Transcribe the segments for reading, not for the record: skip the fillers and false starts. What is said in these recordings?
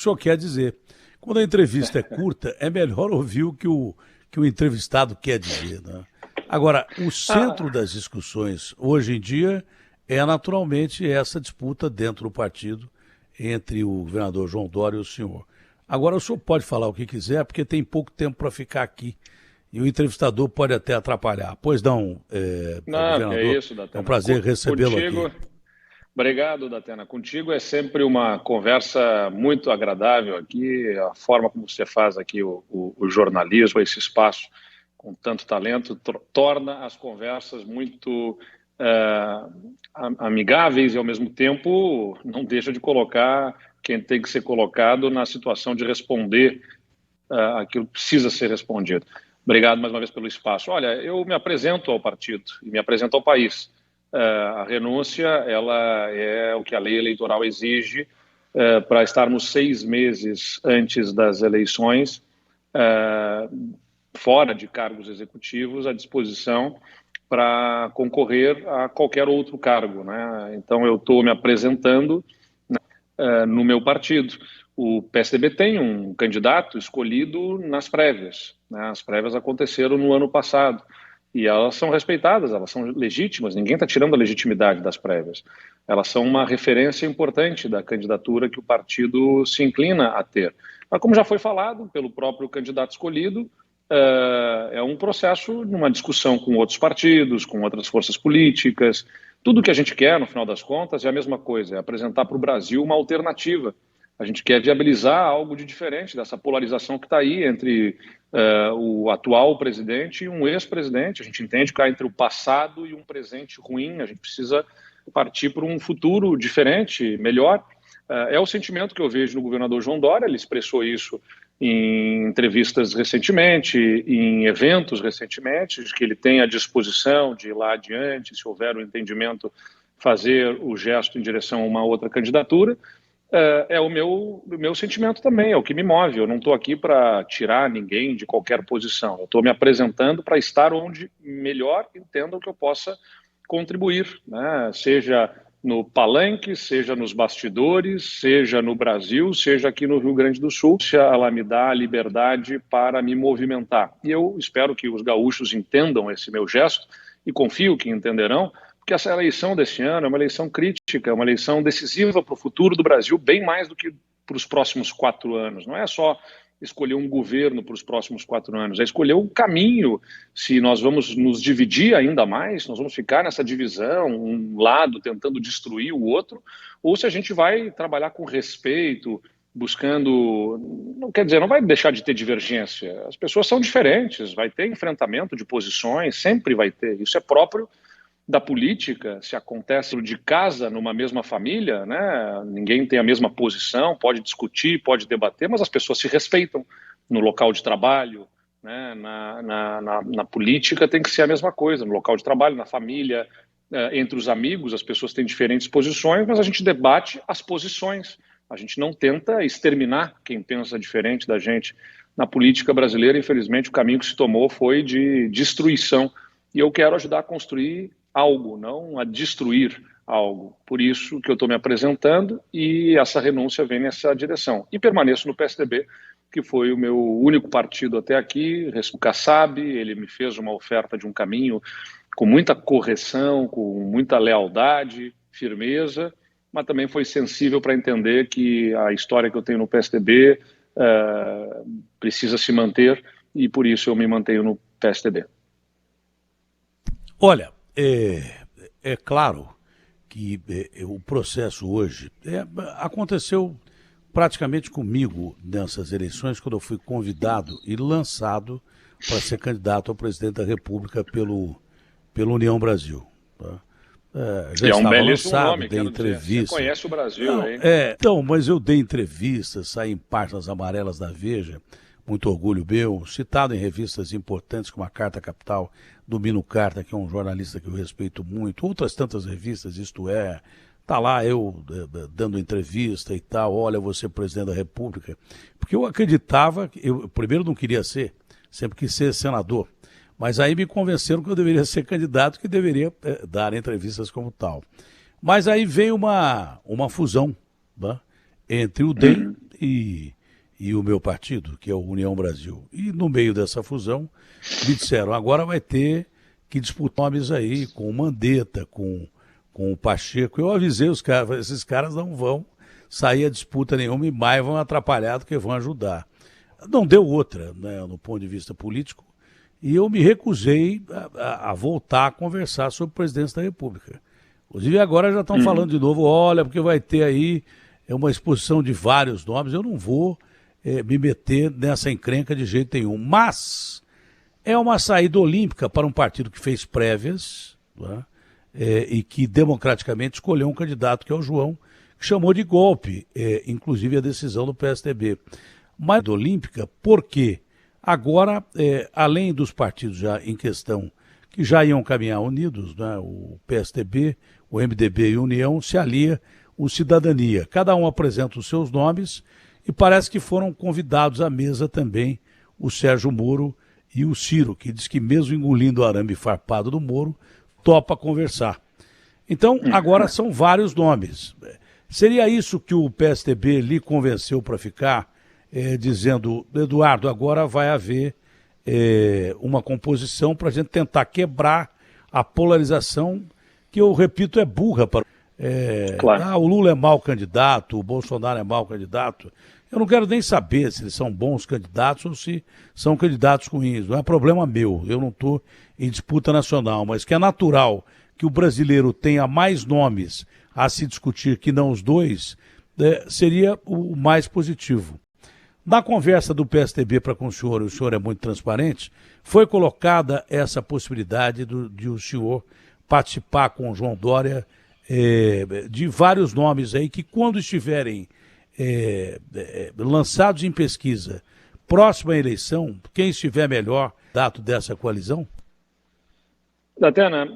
o senhor quer dizer. Quando a entrevista é curta, é melhor ouvir o que o entrevistado quer dizer, né? Agora, o centro das discussões hoje em dia é naturalmente essa disputa dentro do partido entre o governador João Dória e o senhor. Agora, o senhor pode falar o que quiser, porque tem pouco tempo para ficar aqui. E o entrevistador pode até atrapalhar. Pois não, Não, que é governador, isso, é um Datena. prazer recebê-lo Contigo, aqui. obrigado, Datena. Contigo é sempre uma conversa muito agradável aqui. A forma como você faz aqui o jornalismo, esse espaço com tanto talento, torna as conversas muito amigáveis e, ao mesmo tempo, não deixa de colocar quem tem que ser colocado na situação de responder aquilo que precisa ser respondido. Obrigado mais uma vez pelo espaço. Olha, eu me apresento ao partido e me apresento ao país. A renúncia, ela é o que a lei eleitoral exige para estarmos 6 meses antes das eleições, fora de cargos executivos, à disposição para concorrer a qualquer outro cargo, né? Então, eu estou me apresentando no meu partido. O PSDB tem um candidato escolhido nas prévias, né? As prévias aconteceram no ano passado e elas são respeitadas, elas são legítimas, ninguém está tirando a legitimidade das prévias. Elas são uma referência importante da candidatura que o partido se inclina a ter. Mas, como já foi falado pelo próprio candidato escolhido, é um processo numa discussão com outros partidos, com outras forças políticas. Tudo que a gente quer, no final das contas, é a mesma coisa, é apresentar para o Brasil uma alternativa. A gente quer viabilizar algo de diferente dessa polarização que está aí entre o atual presidente e um ex-presidente. A gente entende que há entre o passado e um presente ruim. A gente precisa partir para um futuro diferente, melhor. É o sentimento que eu vejo no governador João Dória. Ele expressou isso em entrevistas recentemente, em eventos recentemente, de que ele tem a disposição de ir lá adiante, se houver um entendimento, fazer o gesto em direção a uma outra candidatura. É o meu sentimento também, é o que me move. Eu não estou aqui para tirar ninguém de qualquer posição. Eu estou me apresentando para estar onde melhor entendam que eu possa contribuir, né? Seja no palanque, seja nos bastidores, seja no Brasil, seja aqui no Rio Grande do Sul. Ela me dá a liberdade para me movimentar. E eu espero que os gaúchos entendam esse meu gesto e confio que entenderão, porque essa eleição desse ano é uma eleição crítica, é uma eleição decisiva para o futuro do Brasil, bem mais do que para os próximos 4 anos. Não é só escolher um governo para os próximos 4 anos, é escolher um caminho. Se nós vamos nos dividir ainda mais, nós vamos ficar nessa divisão, um lado tentando destruir o outro, ou se a gente vai trabalhar com respeito, buscando, não quer dizer, não vai deixar de ter divergência. As pessoas são diferentes, vai ter enfrentamento de posições, sempre vai ter. Isso é próprio da política. Se acontece de casa numa mesma família, né? Ninguém tem a mesma posição, pode discutir, pode debater, mas as pessoas se respeitam no local de trabalho, né? Na política tem que ser a mesma coisa, no local de trabalho, na família, entre os amigos, as pessoas têm diferentes posições, mas a gente debate as posições, a gente não tenta exterminar quem pensa diferente da gente. Na política brasileira, infelizmente, o caminho que se tomou foi de destruição, e eu quero ajudar a construir algo, não a destruir algo. Por isso que eu estou me apresentando e essa renúncia vem nessa direção. E permaneço no PSDB, que foi o meu único partido até aqui. O Kassab, ele me fez uma oferta de um caminho com muita correção, com muita lealdade, firmeza, mas também foi sensível para entender que a história que eu tenho no PSDB precisa se manter, e por isso eu me mantenho no PSDB. Olha, é claro que o processo hoje aconteceu praticamente comigo nessas eleições, quando eu fui convidado e lançado para ser candidato ao presidente da República pela União Brasil. Tá? Já E é um estava belíssimo lançado, nome, dei quero dizer. Você entrevista. conhece o Brasil, Não, hein? então, mas eu dei entrevistas, saí em páginas amarelas da Veja, muito orgulho meu, citado em revistas importantes como a Carta Capital, do Mino Carta, que é um jornalista que eu respeito muito, outras tantas revistas, Isto É, tá lá eu dando entrevista e tal, olha, eu vou ser presidente da República, porque eu acreditava, eu primeiro não queria ser, sempre quis ser senador, mas aí me convenceram que eu deveria ser candidato, que deveria dar entrevistas como tal. Mas aí veio uma fusão, né, entre o DEM e o meu partido, que é o União Brasil. E no meio dessa fusão, me disseram, agora vai ter que disputar nomes aí com o Mandetta, com o Pacheco. Eu avisei os caras, esses caras não vão sair a disputa nenhuma e mais vão atrapalhar do que vão ajudar. Não deu outra, né, no ponto de vista político, e eu me recusei a voltar a conversar sobre a presidência da República. Inclusive agora já estão falando de novo, olha, porque vai ter aí uma exposição de vários nomes, eu não vou me meter nessa encrenca de jeito nenhum. Mas é uma saída olímpica para um partido que fez prévias, né, e que democraticamente escolheu um candidato, que é o João, que chamou de golpe, inclusive a decisão do PSDB. Mas olímpica, por quê? Agora, além dos partidos já em questão, que já iam caminhar unidos, né, o PSDB, o MDB e a União, se alia o Cidadania. Cada um apresenta os seus nomes e parece que foram convidados à mesa também o Sérgio Moro e o Ciro, que diz que mesmo engolindo o arame farpado do Moro, topa conversar. Então, agora são vários nomes. Seria isso que o PSDB lhe convenceu para ficar, dizendo, Eduardo, agora vai haver uma composição para a gente tentar quebrar a polarização, que eu repito, é burra. Claro. O Lula é mau candidato, o Bolsonaro é mau candidato. Eu não quero nem saber se eles são bons candidatos ou se são candidatos ruins. Não é problema meu, eu não estou em disputa nacional, mas que é natural que o brasileiro tenha mais nomes a se discutir que não os dois, seria o mais positivo. Na conversa do PSDB para com o senhor é muito transparente, foi colocada essa possibilidade de o senhor participar com o João Dória de vários nomes aí que, quando estiverem lançados em pesquisa próxima à eleição, quem estiver melhor dado dessa coalizão? Datena,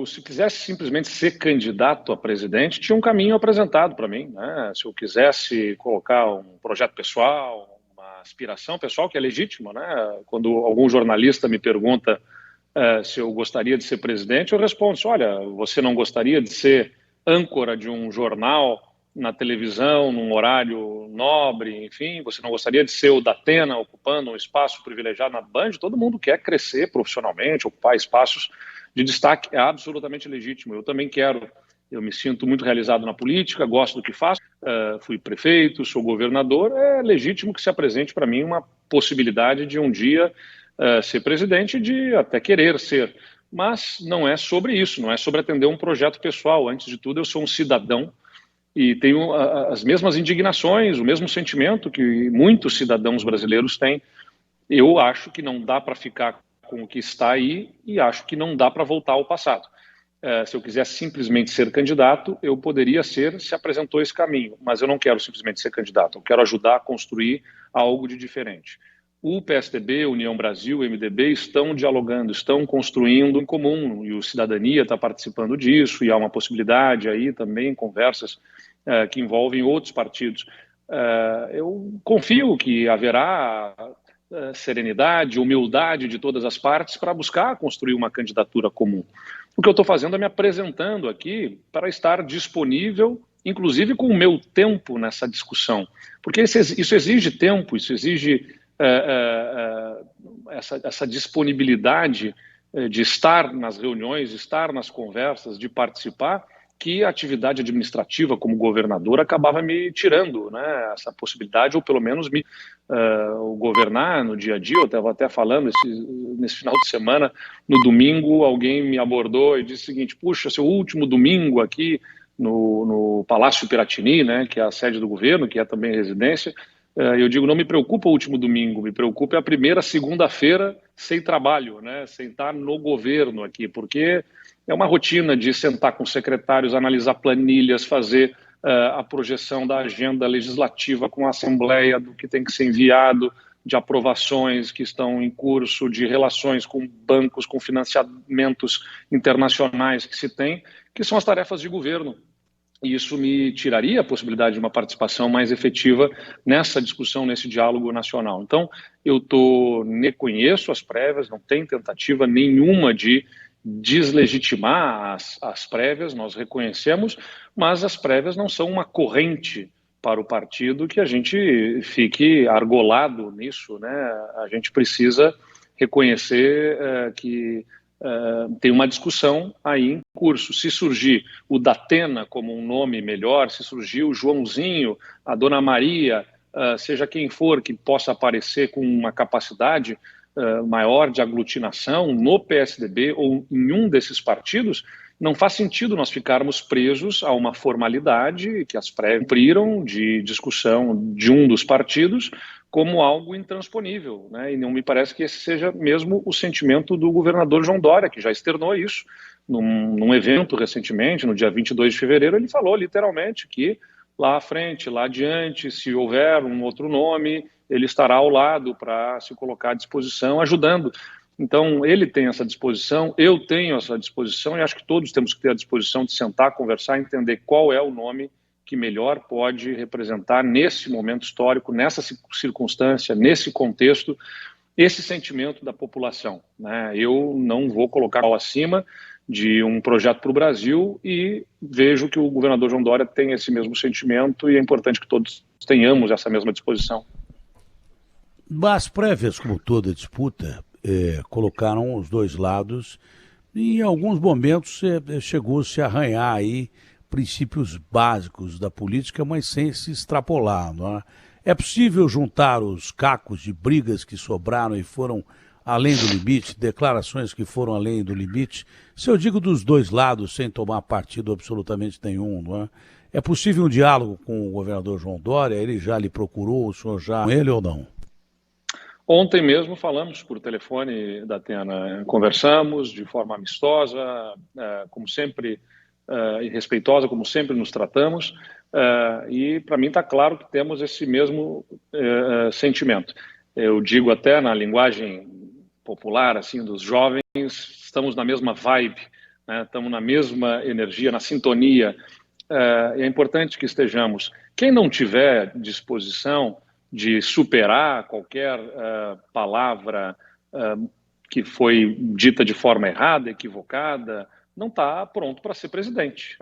se quisesse simplesmente ser candidato a presidente, tinha um caminho apresentado para mim, né? Se eu quisesse colocar um projeto pessoal, uma aspiração pessoal, que é legítima, né? Quando algum jornalista me pergunta se eu gostaria de ser presidente, eu respondo, olha, você não gostaria de ser âncora de um jornal na televisão, num horário nobre, enfim, você não gostaria de ser o Datena ocupando um espaço privilegiado na Band? Todo mundo quer crescer profissionalmente, ocupar espaços de destaque, é absolutamente legítimo. Eu também quero, eu me sinto muito realizado na política, gosto do que faço, fui prefeito, sou governador, é legítimo que se apresente para mim uma possibilidade de um dia ser presidente, de até querer ser. Mas não é sobre isso, não é sobre atender um projeto pessoal. Antes de tudo, eu sou um cidadão e tenho as mesmas indignações, o mesmo sentimento que muitos cidadãos brasileiros têm. Eu acho que não dá para ficar com o que está aí e acho que não dá para voltar ao passado. Se eu quisesse simplesmente ser candidato, eu poderia ser, se apresentou esse caminho, mas eu não quero simplesmente ser candidato, eu quero ajudar a construir algo de diferente. O PSDB, União Brasil, o MDB estão dialogando, estão construindo em comum, e o Cidadania está participando disso, e há uma possibilidade aí também, conversas que envolvem outros partidos. Eu confio que haverá serenidade, humildade de todas as partes para buscar construir uma candidatura comum. O que eu estou fazendo é me apresentando aqui para estar disponível, inclusive com o meu tempo nessa discussão, porque isso exige tempo, isso exige essa disponibilidade de estar nas reuniões, estar nas conversas, de participar, que a atividade administrativa como governador acabava me tirando, né, essa possibilidade, ou pelo menos o governar no dia a dia. Eu estava até falando nesse final de semana, no domingo, alguém me abordou e disse o seguinte: puxa, seu último domingo aqui no Palácio Piratini, né, que é a sede do governo, que é também residência. Eu digo, não me preocupa o último domingo, me preocupa a primeira segunda-feira sem trabalho, né, sem estar no governo aqui, porque é uma rotina de sentar com secretários, analisar planilhas, fazer a projeção da agenda legislativa com a Assembleia, do que tem que ser enviado, de aprovações que estão em curso, de relações com bancos, com financiamentos internacionais que se tem, que são as tarefas de governo. E isso me tiraria a possibilidade de uma participação mais efetiva nessa discussão, nesse diálogo nacional. Então, eu conheço as prévias, não tem tentativa nenhuma de deslegitimar as prévias, nós reconhecemos, mas as prévias não são uma corrente para o partido que a gente fique argolado nisso, né? A gente precisa reconhecer que tem uma discussão aí em curso. Se surgir o Datena como um nome melhor, se surgir o Joãozinho, a Dona Maria, seja quem for que possa aparecer com uma capacidade maior de aglutinação no PSDB ou em um desses partidos, não faz sentido nós ficarmos presos a uma formalidade que as prévias cumpriram de discussão de um dos partidos como algo intransponível, né? E não me parece que esse seja mesmo o sentimento do governador João Dória, que já externou isso num evento recentemente, no dia 22 de fevereiro, ele falou literalmente que lá à frente, lá adiante, se houver um outro nome, ele estará ao lado para se colocar à disposição, ajudando. Então, ele tem essa disposição, eu tenho essa disposição e acho que todos temos que ter a disposição de sentar, conversar, entender qual é o nome que melhor pode representar nesse momento histórico, nessa circunstância, nesse contexto, esse sentimento da população, né? Eu não vou colocar acima de um projeto para o Brasil e vejo que o governador João Dória tem esse mesmo sentimento e é importante que todos tenhamos essa mesma disposição. As prévias, como toda disputa, colocaram os dois lados e em alguns momentos chegou-se a arranhar aí princípios básicos da política, mas sem se extrapolar, não é? É possível juntar os cacos de brigas que sobraram e foram além do limite, declarações que foram além do limite, se eu digo dos dois lados, sem tomar partido absolutamente nenhum, não é? É possível um diálogo com o governador João Dória? Ele já lhe procurou, o senhor já com ele ou não? Ontem mesmo falamos por telefone, Datena, conversamos de forma amistosa, como sempre, e respeitosa, como sempre nos tratamos, e para mim está claro que temos esse mesmo sentimento. Eu digo até na linguagem popular, assim, dos jovens, estamos na mesma vibe, né? Estamos na mesma energia, na sintonia. É importante que estejamos. Quem não tiver disposição de superar qualquer palavra que foi dita de forma errada, equivocada, não está pronto para ser presidente.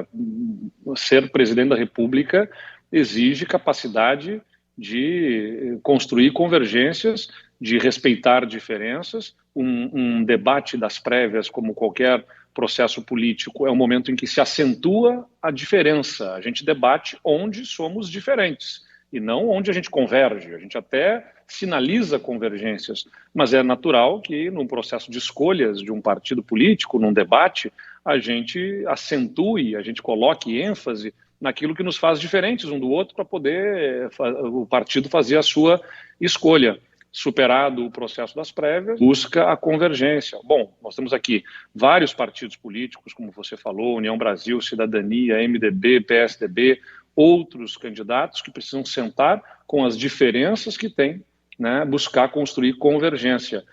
Ser presidente da República exige capacidade de construir convergências, de respeitar diferenças. Um debate das prévias, como qualquer processo político, é um momento em que se acentua a diferença. A gente debate onde somos diferentes e não onde a gente converge. A gente até sinaliza convergências, mas é natural que num processo de escolhas de um partido político, num debate, a gente acentue, a gente coloque ênfase naquilo que nos faz diferentes um do outro para poder o partido fazer a sua escolha. Superado o processo das prévias, busca a convergência. Bom, nós temos aqui vários partidos políticos, como você falou, União Brasil, Cidadania, MDB, PSDB, outros candidatos que precisam sentar com as diferenças que têm, né, buscar construir convergência.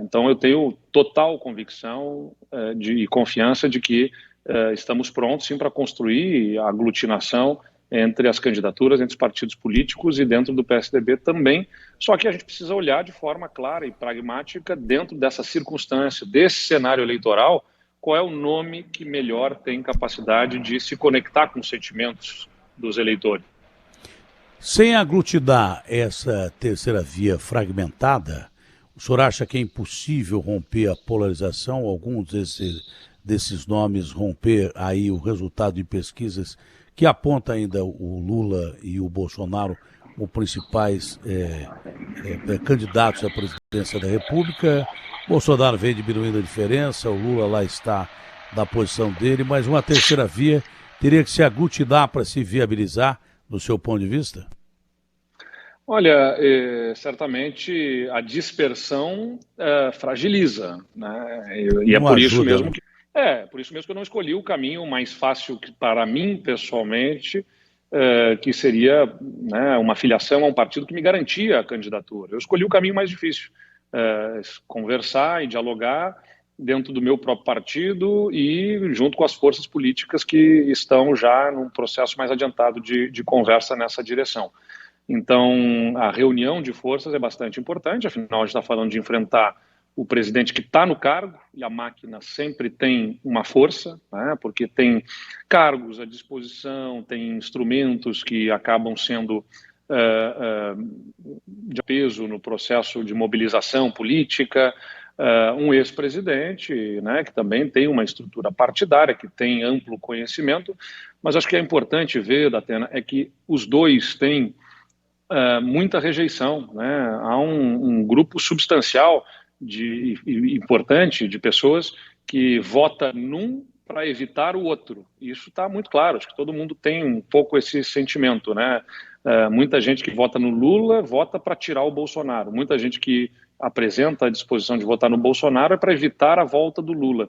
Então, eu tenho total convicção e confiança de que estamos prontos, sim, para construir a aglutinação entre as candidaturas, entre os partidos políticos e dentro do PSDB também, só que a gente precisa olhar de forma clara e pragmática dentro dessa circunstância, desse cenário eleitoral, qual é o nome que melhor tem capacidade de se conectar com os sentimentos dos eleitores. Sem aglutinar essa terceira via fragmentada, o senhor acha que é impossível romper a polarização, alguns desses nomes romper aí o resultado de pesquisas que aponta ainda o Lula e o Bolsonaro como principais candidatos à presidência da República? Bolsonaro vem diminuindo a diferença, o Lula lá está na posição dele, mas uma terceira via teria que se aglutinar para se viabilizar, do seu ponto de vista? Olha, certamente a dispersão fragiliza, né? E é por isso mesmo que por isso mesmo que eu não escolhi o caminho mais fácil para mim, pessoalmente, que seria, né, uma filiação a um partido que me garantia a candidatura. Eu escolhi o caminho mais difícil, conversar e dialogar dentro do meu próprio partido e junto com as forças políticas que estão já num processo mais adiantado de conversa nessa direção. Então, a reunião de forças é bastante importante, afinal, a gente está falando de enfrentar o presidente que está no cargo, e a máquina sempre tem uma força, né, porque tem cargos à disposição, tem instrumentos que acabam sendo de peso no processo de mobilização política, um ex-presidente, né, que também tem uma estrutura partidária, que tem amplo conhecimento, mas acho que é importante ver, Datena, é que os dois têm muita rejeição, né? Há um grupo substancial importante de pessoas que vota num para evitar o outro. Isso está muito claro, acho que todo mundo tem um pouco esse sentimento, né? Muita gente que vota no Lula vota para tirar o Bolsonaro. Muita gente que apresenta a disposição de votar no Bolsonaro é para evitar a volta do Lula.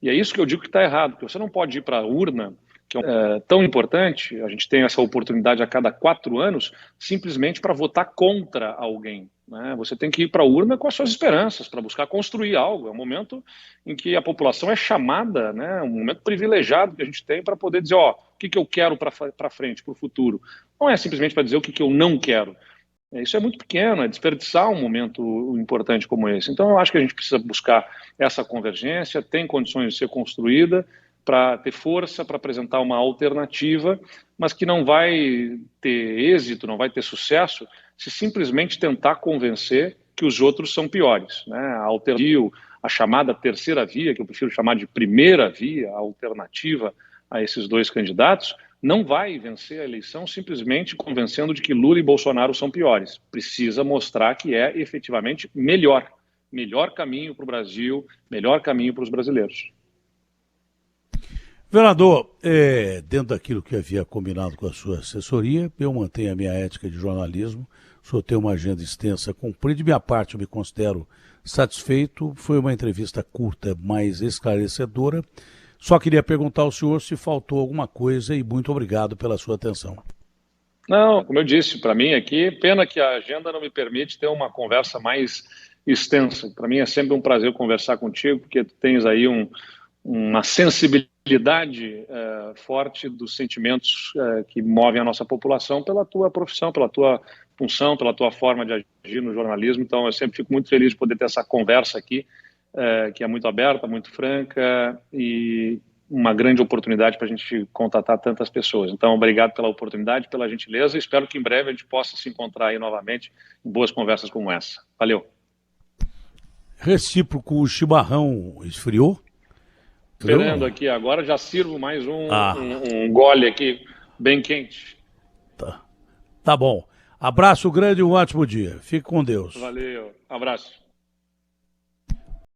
E é isso que eu digo que está errado, porque você não pode ir para a urna, que é tão importante, a gente tem essa oportunidade a cada 4 anos, simplesmente para votar contra alguém, né? Você tem que ir para a urna com as suas esperanças, para buscar construir algo. É um momento em que a população é chamada, né? Um momento privilegiado que a gente tem para poder dizer, ó, o que eu quero para frente, para o futuro. Não é simplesmente para dizer o que eu não quero. Isso é muito pequeno, é desperdiçar um momento importante como esse. Então, eu acho que a gente precisa buscar essa convergência, tem condições de ser construída, para ter força, para apresentar uma alternativa, mas que não vai ter êxito, não vai ter sucesso, se simplesmente tentar convencer que os outros são piores, né? A alternativa, a chamada terceira via, que eu prefiro chamar de primeira via, a alternativa a esses dois candidatos, não vai vencer a eleição simplesmente convencendo de que Lula e Bolsonaro são piores. Precisa mostrar que é efetivamente melhor caminho para o Brasil, melhor caminho para os brasileiros. Vereador, dentro daquilo que havia combinado com a sua assessoria, eu mantenho a minha ética de jornalismo, o senhor tem uma agenda extensa cumprida, de minha parte eu me considero satisfeito, foi uma entrevista curta, mas esclarecedora, só queria perguntar ao senhor se faltou alguma coisa e muito obrigado pela sua atenção. Não, como eu disse, para mim aqui, pena que a agenda não me permite ter uma conversa mais extensa. Para mim é sempre um prazer conversar contigo, porque tu tens aí uma sensibilidade forte dos sentimentos que movem a nossa população pela tua profissão, pela tua função, pela tua forma de agir no jornalismo. Então, eu sempre fico muito feliz de poder ter essa conversa aqui, que é muito aberta, muito franca e uma grande oportunidade para a gente contatar tantas pessoas. Então, obrigado pela oportunidade, pela gentileza. Espero que em breve a gente possa se encontrar aí novamente em boas conversas como essa. Valeu. Recíproco, o chimarrão esfriou? Esperando aqui, agora já sirvo mais um gole aqui, bem quente. Tá bom. Abraço grande e um ótimo dia. Fique com Deus. Valeu, abraço.